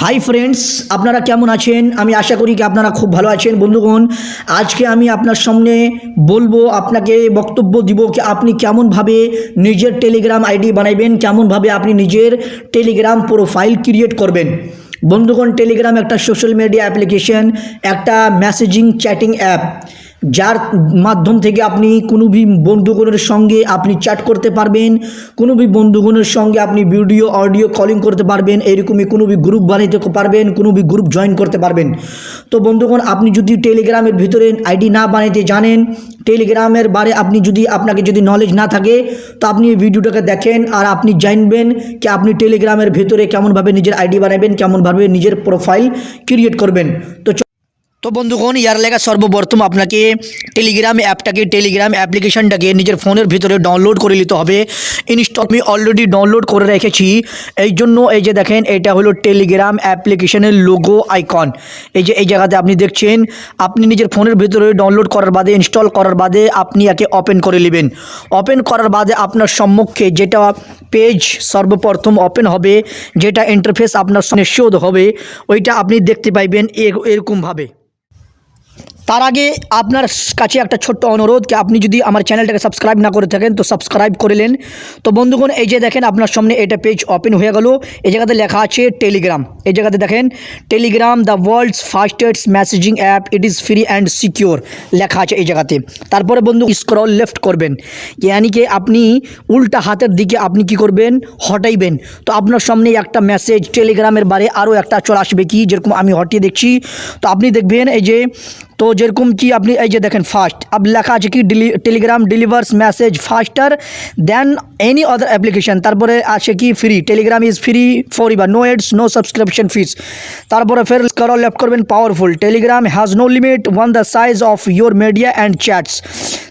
Hi friends, আপনারা কেমন আছেন? আমি আশা করি কি আপনারা খুব ভালো আছেন। বন্ধুগণ, আজকে আমি আপনার সামনে বলবো, আপনাকে বক্তব্য দিব কি আপনি কেমনভাবে নিজের টেলিগ্রাম আইডি বানাইবেন, কেমনভাবে আপনি নিজের টেলিগ্রাম প্রোফাইল ক্রিয়েট করবেন। বন্ধুগণ, টেলিগ্রাম একটা সোশ্যাল মিডিয়া অ্যাপ্লিকেশন, একটা মেসেজিং চ্যাটিং অ্যাপ, যার মাধ্যম থেকে আপনি কোনো ভি বন্ধুগণের সঙ্গে আপনি চ্যাট করতে পারবেন, কোনো ভি বন্ধুগণের সঙ্গে আপনি ভিডিও অডিও কলিং করতে পারবেন, এরকমই কোনো ভি গ্রুপ বানাইতে পারবেন, কোনো ভি গ্রুপ জয়েন করতে পারবেন। তো বন্ধুগণ, আপনি যদি টেলিগ্রামের ভিতরে আইডি না বানাইতে জানেন, টেলিগ্রামের বারে আপনি যদি আপনাকে যদি নলেজ না থাকে, তো আপনি এই ভিডিওটাকে দেখেন আর আপনি জানবেন কি আপনি টেলিগ্রামের ভিতরে কেমনভাবে নিজের আইডি বানাবেন, কেমনভাবে নিজের প্রোফাইল ক্রিয়েট করবেন। তো বন্ধুগণ, ইয়ার লেগা সর্বপ্রথম আপনাকে টেলিগ্রাম অ্যাপ্লিকেশনটাকে নিজের ফোনের ভিতরে ডাউনলোড করে নিতে হবে। ইনস্টল আমি অলরেডি ডাউনলোড করে রেখেছি। এই জন্য এই যে দেখেন, এটা হলো টেলিগ্রাম অ্যাপ্লিকেশনের লোগো আইকন। এই যে এই জায়গাতে আপনি দেখছেন, আপনি নিজের ফোনের ভিতরে ডাউনলোড করার বাদে, ইনস্টল করার বাদে আপনি একে ওপেন করে নেবেন। ওপেন করার বাদে আপনার সম্মুখে যেটা পেজ সর্বপ্রথম ওপেন হবে, যেটা ইন্টারফেস আপনার সামনে শো হবে, ওইটা আপনি দেখতে পাইবেন এরকমভাবে। তার আগে আপনার কাছে একটা ছোট্ট অনুরোধ কি আপনি যদি আমার চ্যানেলটাকে সাবস্ক্রাইব না করে থাকেন তো সাবস্ক্রাইব করে নেন। তো বন্ধুগণ, এই যে দেখেন আপনার সামনে এটা পেজ ওপেন হয়ে গেল। এই জায়গাতে লেখা আছে টেলিগ্রাম। এই জায়গাতে দেখেন Telegram the world's fastest messaging app, it is free and secure লেখা আছে এই জায়গাতে। তারপরে বন্ধু স্ক্রল লেফট করবেন, ইয়ানি কি আপনি উল্টা হাতের দিকে আপনি কি করবেন, হটাইবেন। তো আপনার সামনে একটা মেসেজ টেলিগ্রামের বারে আরও একটা চলে আসবে, কি যেরকম আমি হটিয়ে দেখছি। তো আপনি দেখবেন এই যে, তো যেরকম কি আপনি এই যে দেখেন ফাস্ট अब লেখা আছে কি Telegram delivers message faster than any other application. তারপরে আছে কি free, Telegram is free forever, no ads no subscription fees. তারপরে ফের স্ক্রল লেফট করবেন, powerful Telegram has no limit on the size of your media and chats.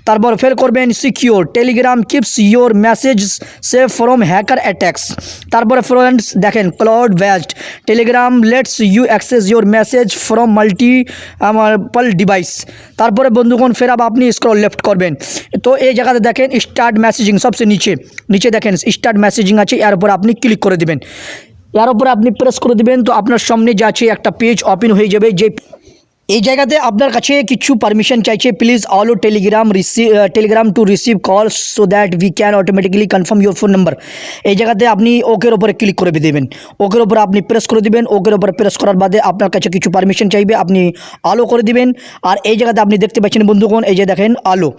তারপর ফের করবেন secure, Telegram keeps your message safe from hacker attacks. তারপরে friends দেখেন cloud based, Telegram lets you access your message from multiple device. তারপরে বন্ধুগণ ফের আপনি scroll left করবেন, তো এই জায়গাতে দেখেন স্টার্ট মেসেজিং, সবচেয়ে নিচে দেখেন স্টার্ট মেসেজিং আছে, এর উপর আপনি ক্লিক করে দিবেন। এর উপর আপনি প্রেস করে দিবেন, তো আপনার সামনে যে আছে একটা পেজ ওপেন হয়ে যাবে। যে এই জায়গাতে আপনার কাছে কিছু পারমিশন চাইছে, প্লিজ অলো টেলিগ্রাম টু রিসিভ কলস so that we can automatically confirm your phone number. এই জায়গাতে আপনি ওকের ওপরে ক্লিক করে দেবেন, ওকের ওপরে আপনি প্রেস করে দিবেন। ওকের ওপরে প্রেস করার বাদে আপনার কাছে কিছু পারমিশন চাইবে, আপনি আলো করে দিবেন। আর এই জায়গাতে আপনি দেখতে পাচ্ছেন বন্ধুগণ, এই যে দেখেন আলো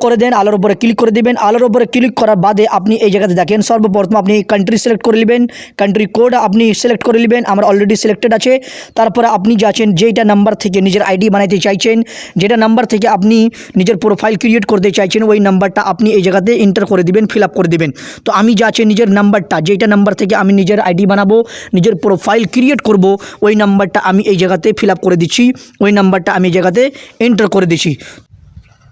করে দেন, আলোর উপরে ক্লিক করে দিবেন। আলোর উপরে ক্লিক করার বাদে আপনি এই জায়গাতে দেখেন সর্বপ্রথম আপনি কান্ট্রি সিলেক্ট করে নেবেন, কান্ট্রি কোড আপনি সিলেক্ট করে নেবেন, আমার অলরেডি সিলেক্টেড আছে। তারপরে আপনি যাচ্ছেন যেটা নাম্বার থেকে নিজের আইডি বানাইতে চাইছেন, যেটা নাম্বার থেকে আপনি নিজের প্রোফাইল ক্রিয়েট করতে চাইছেন, ওই নাম্বারটা আপনি এই জায়গাতে এন্টার করে দিবেন, ফিল আপ করে দিবেন। তো আমি যাচ্ছি নিজের নাম্বারটা, যেটা নাম্বার থেকে আমি নিজের আইডি বানাবো, নিজের প্রোফাইল ক্রিয়েট করব, ওই নাম্বারটা আমি এই জায়গাতে ফিল আপ করে দিচ্ছি, ওই নাম্বারটা আমি এই জায়গাতে এন্টার করে দিচ্ছি।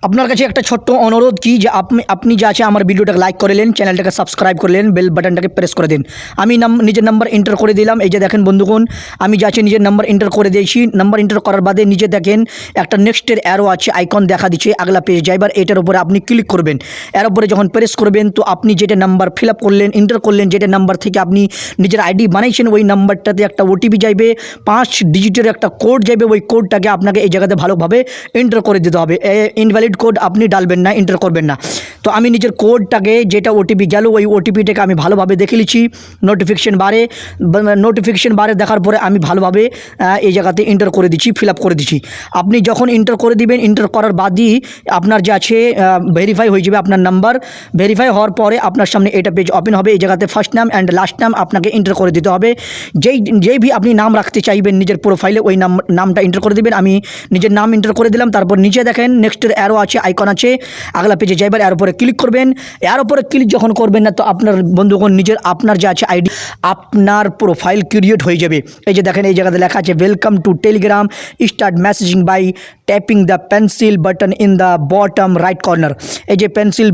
আপনার কাছে একটা ছোট্ট অনুরোধ কি যে আপনি যা আছে আমার ভিডিওটাকে লাইক করলেন, চ্যানেলটাকে সাবস্ক্রাইব করলেন, বেল বাটনটাকে প্রেস করে দিন। আমি নিজের নাম্বার এন্টার করে দিলাম। এই যে দেখেন বন্ধুগণ, আমি যা আছে নিজের নাম্বার এন্টার করে দিয়েছি। নাম্বার এন্টার করার বাদে নিচে দেখেন একটা নেক্সটের অ্যারো আছে, আইকন দেখা দিচ্ছে, আগলা পেজ যাইবার এটার উপরে আপনি ক্লিক করবেন। এর উপরে যখন প্রেস করবেন, তো আপনি যেটা নাম্বার ফিল আপ করলেন, এন্টার করলেন, যেটা নাম্বার থেকে আপনি নিজের আইডি বানাইছেন, ওই নাম্বারটাতে একটা ওটিপি যাইবে, 5 ডিজিটের একটা কোড যাইবে। ওই কোডটাকে আপনাকে এই জায়গাতে ভালোভাবে এন্টার করে দিতে হবে। ইনভ্যালিড কোড আপনি ডালবেন না, এন্টার করবেন না। তো আমি নিজের কোডটাকে, যেটা ওটিপি গেল, ওই ওটিপিটাকে আমি ভালোভাবে দেখে নিচ্ছি নোটিফিকেশন বারে দেখার পরে আমি ভালোভাবে এই জায়গাতে এন্টার করে দিচ্ছি, ফিল আপ করে দিচ্ছি। আপনি যখন এন্টার করে দিবেন, এন্টার করার বাদই আপনার যে আছে ভেরিফাই হয়ে যাবে আপনার নাম্বার। ভেরিফাই হওয়ার পরে আপনার সামনে এটা পেজ ওপেন হবে। এই জায়গাতে ফার্স্ট নাম অ্যান্ড লাস্ট নাম আপনাকে এন্টার করে দিতে হবে। যেই ভি আপনি নাম রাখতে চাইবেন নিজের প্রোফাইলে, ওই নামটা এন্টার করে দিবেন। আমি নিজের নাম এন্টার করে দিলাম। তারপর নিচে দেখেন নেক্সটের অ্যারো আছে, আইকন আছে, আগলা পেজে যাইবার এর উপরে ক্লিক করবেন। এর উপরে ক্লিক যখন করবেন না, তো আপনার বন্ধুগণ আপনার যে আছে আইডি, আপনার প্রোফাইল ক্রিয়েট হয়ে যাবে। এই যে দেখেন এই জায়গাতে লেখা আছে welcome to Telegram, start messaging by tapping the pencil button in the bottom right corner. এই যে পেন্সিল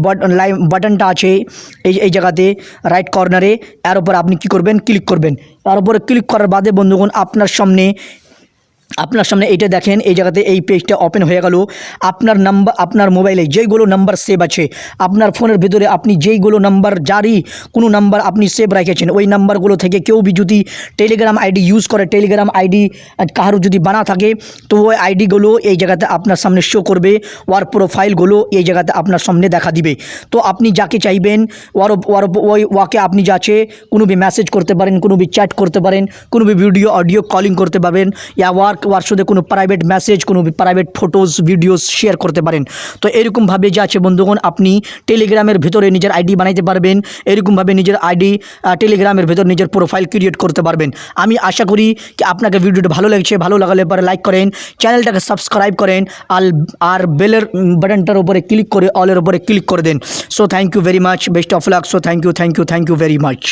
বাটনটা আছে এই জায়গাতে রাইট কর্নারে, এর উপর আপনি কি করবেন, ক্লিক করবেন। এর উপরে ক্লিক করার বাদে বন্ধুগণ আপনার সামনে আপনার সামনে এইটা দেখেন, এই জায়গাতে এই পেজটা ওপেন হয়ে গেল। আপনার নাম্বার, আপনার মোবাইলে যেইগুলো নাম্বার সেভ আছে, আপনার ফোনের ভিতরে আপনি যেইগুলো নাম্বার, যারই কোনো নাম্বার আপনি সেভ রেখেছেন, ওই নাম্বারগুলো থেকে কেউ বি যদি টেলিগ্রাম আইডি ইউজ করে, টেলিগ্রাম আইডি কারো যদি বানা থাকে, তো ওই আইডিগুলো এই জায়গাতে আপনার সামনে শো করবে, ওর প্রোফাইলগুলো এই জায়গাতে আপনার সামনে দেখা দিবে। তো আপনি যাকে চাইবেন ওকে আপনি যাচ্ছে কোনো বি মেসেজ করতে পারেন, কোনো বি চ্যাট করতে পারেন, কোনো বি ভিডিও অডিও কলিং করতে পারবেন, ইয়া ওয়ার সাথে কোনো প্রাইভেট মেসেজ, কোনো প্রাইভেট ফটোজ ভিডিওস শেয়ার করতে পারেন। তো এরকমভাবে যা আছে বন্ধুগণ, আপনি টেলিগ্রামের ভিতরে নিজের আইডি বানাইতে পারবেন, এরকমভাবে নিজের আইডি টেলিগ্রামের ভিতরে নিজের প্রোফাইল ক্রিয়েট করতে পারবেন। আমি আশা করি কি আপনাকে ভিডিওটা ভালো লাগছে, ভালো লাগালে পরে লাইক করেন, চ্যানেলটাকে সাবস্ক্রাইব করেন, আর বেলের বাটনটার উপরে ক্লিক করে অলের উপরে ক্লিক করে দেন। So thank you very much, best of luck. So thank you very much.